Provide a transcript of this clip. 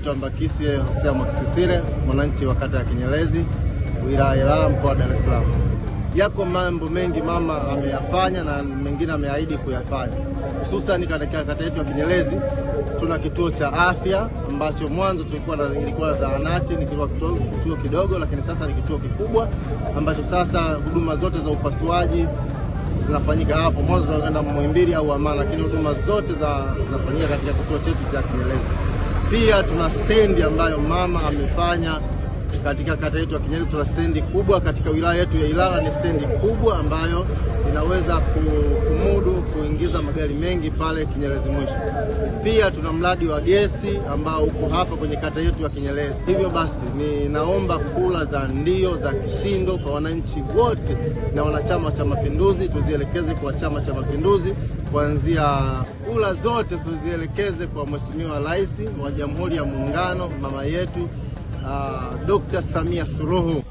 Mbakisi Hosea Mwakisisile, mwananchi wa kata ya Kinyerezi, wilaya ya Ilala, mkoa wa Dar es Salaam. Yako mambo mengi mama ameyafanya na mengine ameahidi kuyafanya. Hususan katika kata yetu ya Kinyerezi tuna kituo cha afya ambacho mwanzo ilikuwa zahanati, ni kituo kidogo, lakini sasa ni kituo kikubwa ambacho sasa huduma zote za upasuaji zinafanyika hapo. Mwanzo tunaenda Muhimbili au Amana, lakini huduma zote zinafanyika katika kituo chetu cha Kinyerezi. Pia tuna stendi ambayo mama amefanya katika kata yetu ya Kinyerezi. Tuna stendi kubwa katika wilaya yetu ya Ilala, ni stendi kubwa ambayo inaweza kumudu kuingiza magari mengi pale Kinyerezi mwisho. Pia tuna mradi wa gesi ambao uko hapa kwenye kata yetu ya Kinyerezi. Hivyo basi ninaomba kula za ndio za kishindo kwa wananchi wote na wanachama wa Chama cha Mapinduzi, tuzielekeze kwa Chama cha Mapinduzi, kuanzia kula zote tuzielekeze kwa Mheshimiwa Rais wa Jamhuri ya Muungano, mama yetu Dr. Samia Suluhu.